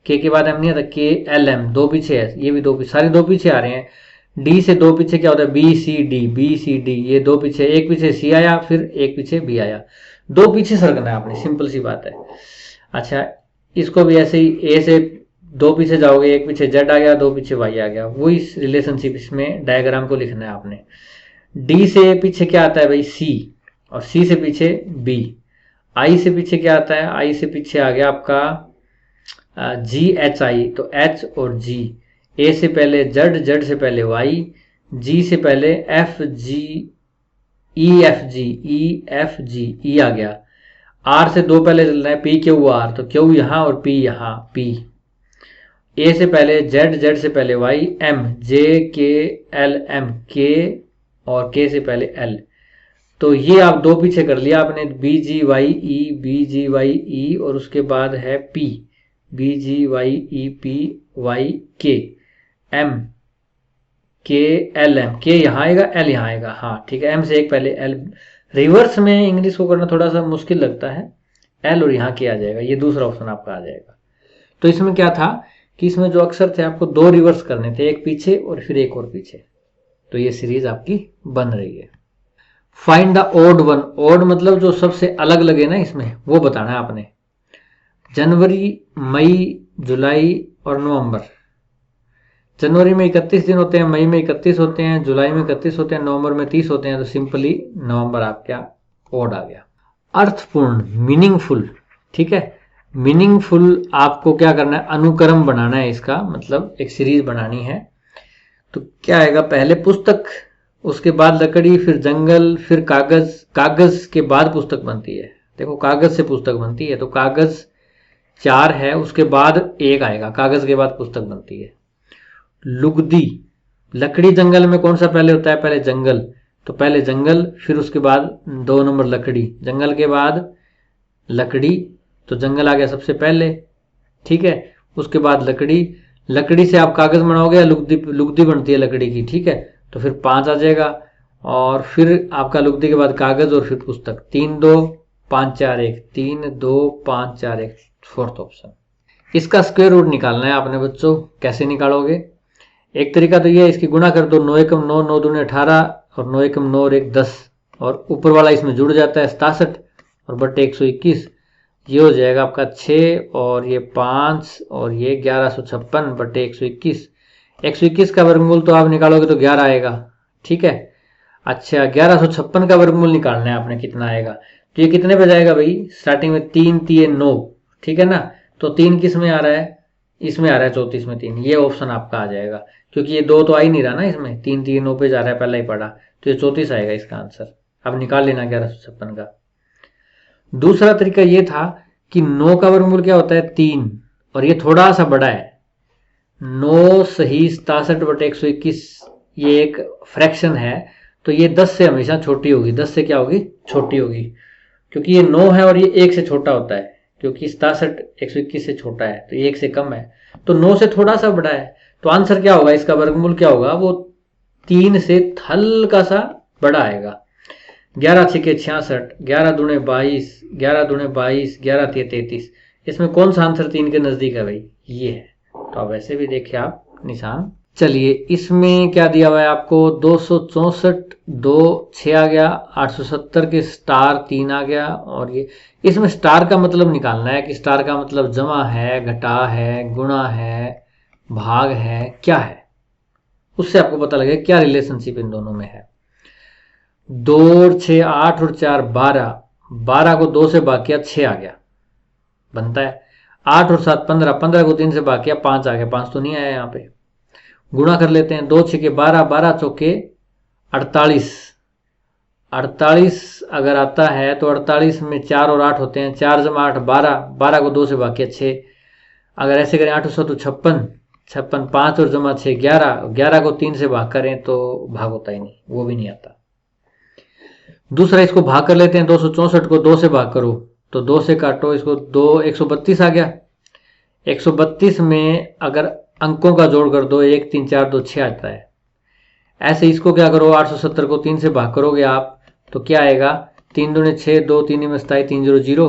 K के बाद M नहीं आता, KLM दो पीछे है, ये भी दो पीछे, सारे दो पीछे आ रहे हैं। D से दो पीछे क्या होता है, BCD, ये दो पीछे, एक पीछे C आया फिर एक पीछे B आया, दो पीछे सरकना है आपने, सिंपल सी बात है। अच्छा, इसको भी ऐसे ही A से दो पीछे जाओगे, एक पीछे Z आ गया, दो पीछे Y आ गया, वही रिलेशनशिप इसमें डायग्राम को लिखना है आपने। D से पीछे क्या आता है भाई, C, और C से पीछे B। I से पीछे क्या आता है, I से पीछे आ गया आपका GHI, तो H और G। A से पहले Z, Z से पहले Y, G से पहले FG, EFG, E आ गया। R से दो पहले चल रहा है, PQR, तो Q यहाँ और P यहाँ, P। A से पहले Z, Z से पहले Y, M, JKLM, K और K से पहले L। तो ये आप दो पीछे कर लिया आपने, BGYE, और उसके बाद है P, BGYEPYK, M, KLM, K यहाँ आएगा, L यहाँ आएगा। हाँ ठीक है, M से एक पहले L। रिवर्स में इंग्लिश को करना थोड़ा सा मुश्किल लगता है, L और यहाँ K आ जाएगा, ये दूसरा ऑप्शन आपका आ जाएगा। तो इसमें क्या था कि इसमें जो अक्षर थे आपको दो रिवर्स करने थे, एक पीछे और फिर एक और पीछे। तो ये सीरीज आपकी बन रही है। Find the odd one, odd मतलब जो सबसे अलग लगे ना इसमें, वो बताना है आपने। जनवरी, मई, जुलाई और नवंबर। जनवरी में 31 दिन होते हैं, मई में 31 होते हैं, जुलाई में 31 होते हैं, नवंबर में 30 होते हैं, तो सिंपली नवंबर आपका ओड आ गया। अर्थपूर्ण, मीनिंगफुल, ठीक है, मीनिंगफुल आपको क्या करना है, अनुक्रम बनाना है इसका, मतलब एक सीरीज बनानी है। तो क्या आएगा, पहले पुस्तक, उसके बाद लकड़ी, फिर जंगल, फिर कागज, कागज के बाद पुस्तक बनती है। देखो कागज से पुस्तक बनती है, तो कागज 4 है, उसके बाद 1 आएगा, कागज के बाद पुस्तक बनती है। लुगदी, लकड़ी जंगल में कौन सा पहले होता है, पहले जंगल, तो पहले जंगल, फिर उसके बाद 2 नंबर लकड़ी, जंगल के बाद लकड़ी, तो जंगल आ गया सबसे पहले, ठीक है। उसके बाद लकड़ी, लकड़ी से आप कागज बनाओगे या लुगदी बनती है लकड़ी की, ठीक है। तो फिर 5 आ जाएगा। और फिर आपका लुक दी के बाद कागज और फिर पुस्तक, 3 2 5 4 1, 3 2 5 4 1, फोर्थ ऑप्शन। इसका स्क्वायर रूट निकालना है आपने बच्चों। कैसे निकालोगे? एक तरीका तो ये है, इसकी गुणा कर दो, 9 एकम 9, 9 दूने 18 और 9 एकम 9 और 1 10, और ऊपर वाला इसमें जुड़ जाता है 67 और बटे 121, ये हो जाएगा आपका 6 और ये 5 और ये 1156 बटे 121। 121 का वर्गमूल तो आप निकालोगे तो 11 आएगा, ठीक है। अच्छा, 1156 का वर्गमूल निकालना है आपने, कितना आएगा? तो ये कितने पे जाएगा भाई? स्टार्टिंग में 3 3 9, ठीक है ना। तो 3 किस में आ रहा है? इसमें आ रहा है 34 में 3, ये ऑप्शन आपका आ जाएगा, क्योंकि ये 2 तो आ ही नहीं रहा ना इसमें, 3 3 9 पे जा रहा है, पहला ही पढ़ा, तो ये 34 आएगा इसका आंसर। अब निकाल लेना 1156 का। दूसरा तरीका ये था कि 9 का वर्गमूल क्या होता है? 3, और ये थोड़ा सा बड़ा है, 9 सही 67 बटे 121, ये एक फ्रैक्शन है, तो ये 10 से हमेशा छोटी होगी। 10 से क्या होगी? छोटी होगी, क्योंकि ये 9 है और ये 1 से छोटा होता है, क्योंकि 67 121 से छोटा है, तो ये 1 से कम है, तो 9 से थोड़ा सा बड़ा है। तो आंसर क्या होगा? इसका वर्गमूल क्या होगा? वो 3 से हल्का सा बड़ा आएगा। 11 छके 66, 11 दूने 22, 11 दूने 22, 11 तिये 33। इसमें कौन सा आंसर 3 के नजदीक है भाई? ये है। तो अब ऐसे भी देखिए आप निशान। चलिए, इसमें क्या दिया हुआ है आपको? 264, 2 6 आ गया, 870 के स्टार 3 आ गया, और ये इसमें स्टार का मतलब निकालना है कि स्टार का मतलब जमा है, घटा है, गुणा है, भाग है, क्या है, उससे आपको पता लगेगा क्या रिलेशनशिप इन दोनों में है। 2 और 6 8 और 4 12, 12 को 2 से भाग किया 6 आ गया, बनता है। 8 और 7 15, 15 को 3 से भाग किया 5 आ गया, 5 तो नहीं आया यहाँ पे। गुणा कर लेते हैं, 2 6 12, 12 चौके 48, 48 अगर आता है तो 48 में 4 और 8 होते हैं, 4 जमा 8 12, 12 को 2 से भाग किया 6। अगर ऐसे करें 8 तो 56, 56 5 और जमा 6 11, 11 को 3 से भाग करें तो भाग होता ही नहीं, वो भी नहीं आता। दूसरा इसको भाग कर लेते हैं, 264 को 2 से भाग करो तो 2 से काटो इसको, 2 132 आ गया। 132 में अगर अंकों का जोड़ कर दो, 1 3 4 2 6 आता है। ऐसे इसको क्या करो, 870 को 3 से भाग करोगे आप तो क्या आएगा? 3 दूने 6, 2 3 में 27, 3 0 0,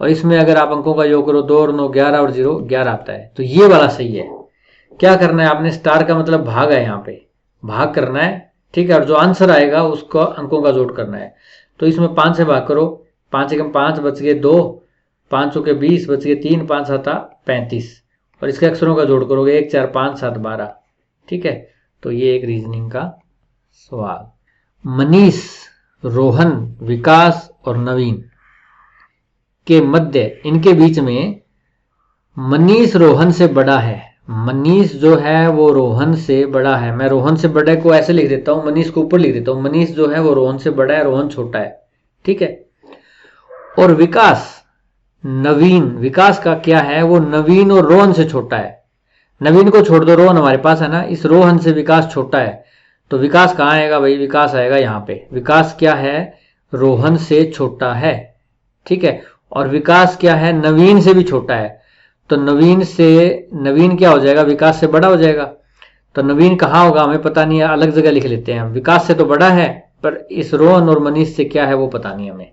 और इसमें अगर आप अंकों का योग करो 2 और 9 11 और 0 11 आता है। तो ये वाला सही है। क्या करना है आपने? स्टार का मतलब भाग है, यहाँ पे भाग करना है, ठीक है, और जो आंसर आएगा उसको अंकों का जोड़ करना है। तो इसमें 5 से भाग करो, 5 एकम 5 बच गए 2, 5 चौके 20 बच गए 3, 5 7 35, और इसके अक्षरों का जोड़ करोगे 1 4 5 7 12, ठीक है। तो ये एक रीजनिंग का सवाल। मनीष, रोहन, विकास और नवीन के मध्य, इनके बीच में मनीष रोहन से बड़ा है। मनीष जो है वो रोहन से बड़ा है। मैं रोहन से बड़े को ऐसे लिख देता हूं, मनीष को ऊपर लिख देता हूं। मनीष जो है वो रोहन से बड़ा है, रोहन छोटा है, ठीक है। और विकास, नवीन, विकास का क्या है? वो नवीन और रोहन से छोटा है। नवीन को छोड़ दो, रोहन हमारे पास है ना, इस रोहन से विकास छोटा है। तो विकास कहाँ आएगा भाई? विकास आएगा यहाँ पे। विकास क्या है? रोहन से छोटा है, ठीक है। और विकास क्या है? नवीन से भी छोटा है। तो नवीन से, नवीन क्या हो जाएगा? विकास से बड़ा हो जाएगा। तो नवीन कहाँ होगा हमें पता नहीं है, अलग जगह लिख लेते हैं। विकास से तो बड़ा है, पर इस रोहन और मनीष से क्या है वो पता नहीं हमें।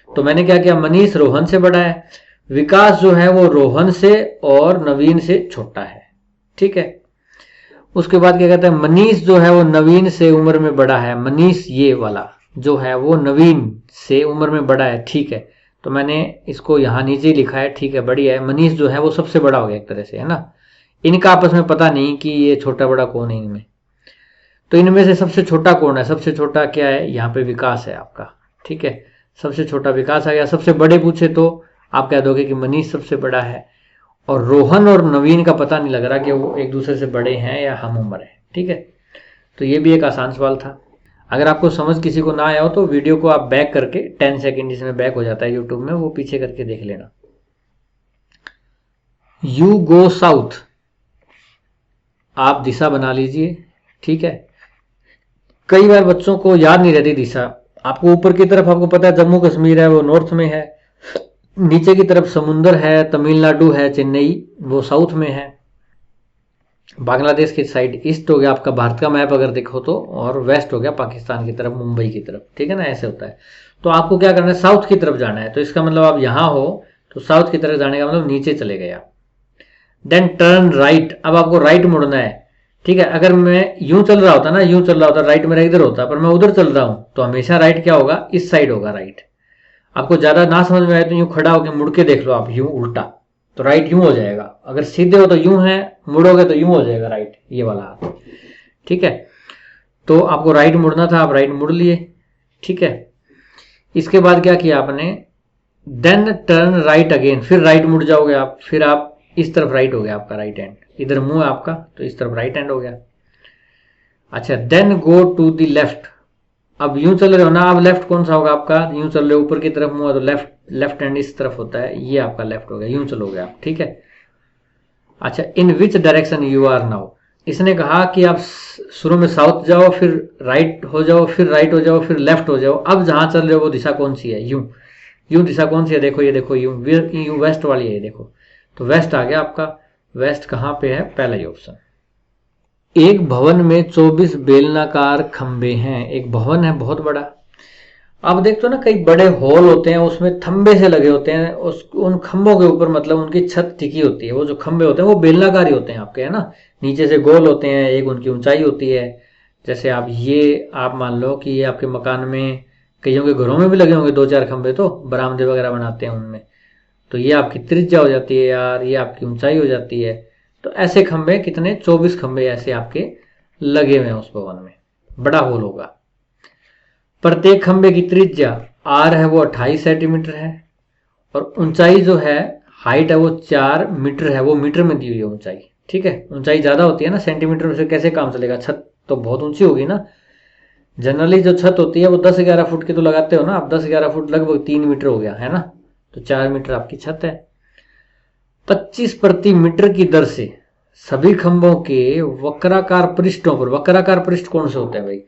तो मैंने क्या किया? मनीष रोहन से बड़ा है, विकास जो है वो रोहन से और नवीन से छोटा है, ठीक है। उसके बाद क्या कहते हैं? मनीष जो है वो नवीन से उम्र में बड़ा है। मनीष ये वाला जो है वो नवीन से उम्र में बड़ा है, ठीक है। तो मैंने इसको यहाँ नीचे लिखा है, ठीक है, बढ़िया है। मनीष जो है वो सबसे बड़ा हो गया एक तरह से, है ना। इनका आपस में पता नहीं कि ये छोटा बड़ा कौन है इनमें। तो इनमें से सबसे छोटा कौन है? सबसे छोटा क्या है? यहाँ पे विकास है आपका, ठीक है। सबसे छोटा विकास आ गया। सबसे बड़े पूछे तो आप कह दोगे कि मनीष सबसे बड़ा है। और रोहन और नवीन का पता नहीं लग रहा कि वो एक दूसरे से बड़े हैं या हम उम्र है, ठीक है। तो ये भी एक आसान सवाल था। अगर आपको समझ किसी को ना आया हो तो वीडियो को आप बैक करके 10 सेकंड जिसमें बैक हो जाता है यूट्यूब में, वो पीछे करके देख लेना। यू गो साउथ, आप दिशा बना लीजिए, ठीक है। कई बार बच्चों को याद नहीं रहती दिशा। आपको ऊपर की तरफ आपको पता है जम्मू कश्मीर है, वो नॉर्थ में है। नीचे की तरफ समुंदर है, तमिलनाडु है, चेन्नई वो साउथ में है। बांग्लादेश की साइड ईस्ट हो गया आपका भारत का मैप अगर देखो तो, और वेस्ट हो गया पाकिस्तान की तरफ, मुंबई की तरफ, ठीक है ना, ऐसे होता है। तो आपको क्या करना है, साउथ की तरफ जाना है। तो इसका मतलब आप यहाँ हो तो साउथ की तरफ जाने का मतलब नीचे चले गए आप। देन टर्न राइट, अब आपको राइट मुड़ना है, ठीक है। अगर मैं यूं चल रहा होता ना, यूं चल रहा होता, राइट मेरा इधर होता, पर मैं उधर चल रहा हूं, तो हमेशा राइट क्या होगा, इस साइड होगा राइट। आपको ज्यादा ना समझ में आए तो यूं खड़ा होकर मुड़ के देख लो आप, यूं उल्टा, तो राइट यूं हो जाएगा। अगर सीधे हो तो यूं है, मुड़ोगे तो यूं हो जाएगा राइट, ये वाला हाथ, ठीक है। तो आपको राइट मुड़ना था, आप राइट मुड़ लिए, ठीक है। इसके बाद क्या किया आपने, देन टर्न राइट अगेन, फिर राइट मुड़ जाओगे आप, फिर आप इस तरफ राइट हो गया आपका राइट हैंड, इधर मुंह है आपका तो इस तरफ राइट हैंड हो गया। अच्छा, then go to the left, अब यूं चल रहे हो ना, अब लेफ्ट कौन सा होगा आपका, यूं चल रहे हो ऊपर की तरफ मुंह है तो लेफ्ट, लेफ्ट हैंड इस तरफ होता है, ये आपका लेफ्ट हो गया, यूं चलोगे आप, ठीक है। अच्छा, in which direction you are now, इसने कहा कि आप शुरू में साउथ जाओ, फिर राइट हो जाओ, फिर राइट हो जाओ, फिर लेफ्ट हो जाओ। अब जहां चल रहे हो वो दिशा कौन सी है, यूं, यूं दिशा कौन सी है, देखो ये देखो, यूं यूं वेस्ट वाली है, ये देखो। तो वेस्ट आ गया आपका। वेस्ट कहाँ पे है, पहला ही ऑप्शन। एक भवन में 24 बेलनाकार खंबे हैं, एक भवन है बहुत बड़ा। आप देखते हो ना, कई बड़े हॉल होते हैं, उसमें खंबे से लगे होते हैं, उन खंभों के ऊपर मतलब उनकी छत टिकी होती है। वो जो खंबे होते हैं वो बेलनाकार ही होते हैं आपके, है ना, नीचे से गोल होते हैं, एक उनकी ऊंचाई होती है। जैसे आप मान लो कि ये आपके मकान में, कईयों के घरों में भी लगे होंगे 2-4 खंबे, तो बरामदे वगैरह बनाते हैं उनमें। तो ये आपकी त्रिज्या हो जाती है यार, ये आपकी ऊंचाई हो जाती है। तो ऐसे खंबे कितने, 24 खंबे ऐसे आपके लगे हुए हैं उस भवन में, बड़ा हॉल होगा। प्रत्येक खंबे की त्रिज्या आर है वो 28 सेंटीमीटर है, और ऊंचाई जो है, हाइट है वो 4 मीटर है, वो मीटर में दी हुई है ऊंचाई, ठीक है। ऊंचाई ज्यादा होती है ना, सेंटीमीटर में से कैसे काम चलेगा, छत तो बहुत ऊंची होगी ना। जनरली जो छत होती है वो 10-11 फुट की तो लगाते हो ना आप, 10-11 फुट लगभग 3 मीटर हो गया, है ना। तो 4 मीटर आपकी छत है। 25 प्रति मीटर की दर से सभी खंभों के वक्राकार पृष्ठों पर, वक्राकार पृष्ठ कौन से होते हैं भाई,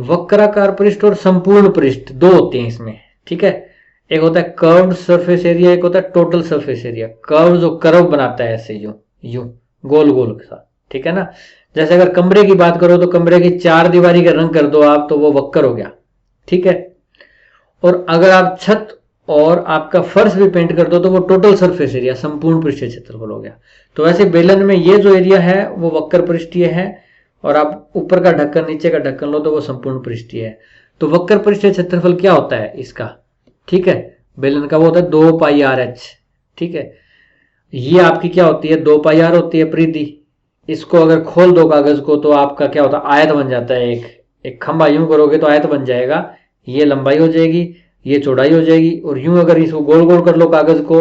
वक्राकार पृष्ठ और संपूर्ण पृष्ठ दो होते हैं इसमें, ठीक है। एक होता है कर्व्ड सरफेस एरिया, एक होता है टोटल सरफेस एरिया। कर्व जो कर्व बनाता है ऐसे यूं यूं गोल गोल के साथ, ठीक है ना। जैसे अगर कमरे की बात करो तो कमरे की 4 दीवारी का रंग कर दो आप, तो वो वक्र हो गया, ठीक है। और अगर आप छत और आपका फर्श भी पेंट कर दो तो वो टोटल सरफेस एरिया, संपूर्ण पृष्ठीय क्षेत्रफल हो गया। तो वैसे बेलन में ये जो एरिया है वो वक्र पृष्ठीय है, और आप ऊपर का ढक्कन नीचे का ढक्कन लो तो वो संपूर्ण पृष्ठीय है। तो वक्र पृष्ठीय क्षेत्रफल क्या होता है इसका, ठीक है, बेलन का वो होता है 2πr/h, ठीक है। ये आपकी क्या होती है, 2πr होती है परिधि। इसको अगर खोल दो कागज को तो आपका क्या होता है, आयत बन जाता है। एक खंभा यूं करोगे तो आयत बन जाएगा, ये लंबाई हो जाएगी, ये चौड़ाई हो जाएगी। और यूं अगर इसको गोल गोल कर लो कागज को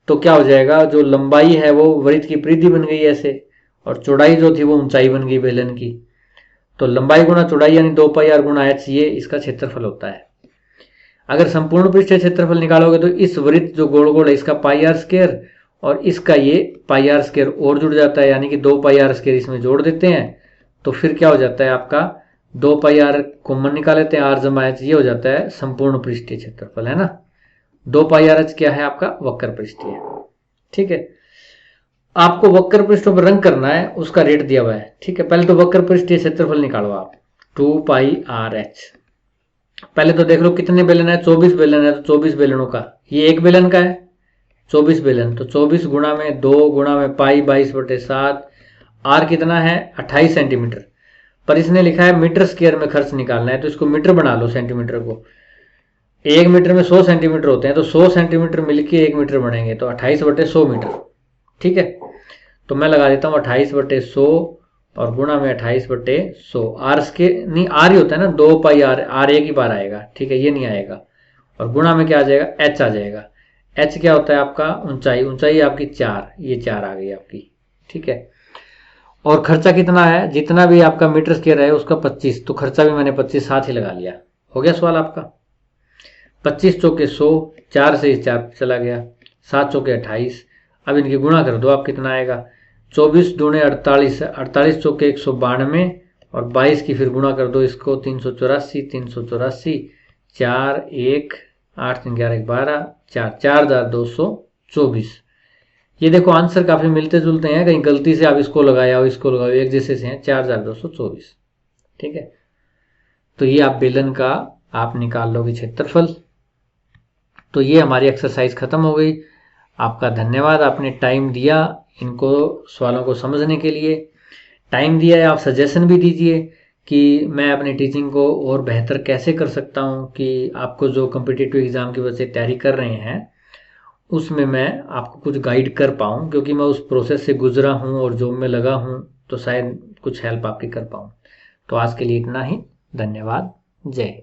तो क्या हो जाएगा, जो लंबाई है वो वृत्त की परिधि बन गई ऐसे, और चौड़ाई जो थी वो ऊंचाई बन गई बेलन की। तो लंबाई गुना चौड़ाई यानी 2πr गुना h, ये इसका क्षेत्रफल होता है। अगर संपूर्ण पृष्ठीय क्षेत्रफल निकालोगे तो इस वृत्त जो गोल गोल है इसका πr², और इसका ये πr² और जुड़ जाता है, यानी कि 2πr² इसमें जोड़ देते हैं। तो फिर क्या हो जाता है आपका, 2πr कॉमन निकाल लेते हैं, r जमा h, ये हो जाता है संपूर्ण पृष्ठीय क्षेत्रफल, है ना। 2πr/h क्या है आपका, वक्र पृष्ठीय, ठीक है। आपको वक्र पृष्ठों पर रंग करना है, उसका रेट दिया हुआ है, ठीक है। पहले तो वक्र पृष्ठीय क्षेत्रफल निकालो आप, 2πr/h। पहले तो देख लो कितने बेलन है, 24 बेलन है, तो 24 बेलनों का, ये एक बेलन का है 24 बेलन, तो 24 गुणा में 2 गुणा में पाई 22/7। आर कितना है, 28 सेंटीमीटर। पर इसने लिखा है मीटर स्क्वायर में खर्च निकालना है, तो इसको मीटर बना लो सेंटीमीटर को। 1 मीटर में 100 सेंटीमीटर होते हैं, तो 100 सेंटीमीटर मिलके 1 मीटर बनेंगे, तो 28/100 मीटर, ठीक है। तो मैं लगा देता हूँ 28/100 और गुणा में 28/100। आर के नहीं, आर ही होता है ना, 2πr, आर एक ही बार आएगा, ठीक है, ये नहीं आएगा। और गुणा में क्या आ जाएगा, एच आ जाएगा। एच क्या होता है आपका, ऊंचाई, ऊंचाई आपकी 4, ये 4 आ गई आपकी, ठीक है। और खर्चा कितना है, जितना भी आपका मीटर स्क्वायर है उसका 25, तो खर्चा भी मैंने 25 साथ ही लगा लिया। हो गया सवाल आपका। 25 चौके 100, 4 से 4 चला गया, 7 चौके 28। अब इनकी गुणा कर दो आप, कितना आएगा, 24 दूने 48, 48 चौके 192, और 22 की फिर गुणा कर दो इसको, 384, 384, 4 1 8 3 11 12, 4 4224। ये देखो आंसर काफी मिलते जुलते हैं, कहीं गलती से आप इसको लगाए हो इसको लगाओ, एक जैसे से हैं 4224। ठीक है, तो ये आप बेलन का आप निकाल लोगे क्षेत्रफल। तो ये हमारी एक्सरसाइज खत्म हो गई। आपका धन्यवाद, आपने टाइम दिया इनको सवालों को समझने के लिए। टाइम दिया है, आप सजेशन भी दीजिए कि मैं अपनी टीचिंग को और बेहतर कैसे कर सकता हूँ, कि आपको जो कम्पिटिटिव एग्ज़ाम की वजह से तैयारी कर रहे हैं उसमें मैं आपको कुछ गाइड कर पाऊँ, क्योंकि मैं उस प्रोसेस से गुजरा हूँ और जॉब में लगा हूँ, तो शायद कुछ हेल्प आपकी कर पाऊँ। तो आज के लिए इतना ही। धन्यवाद। जय हिंद।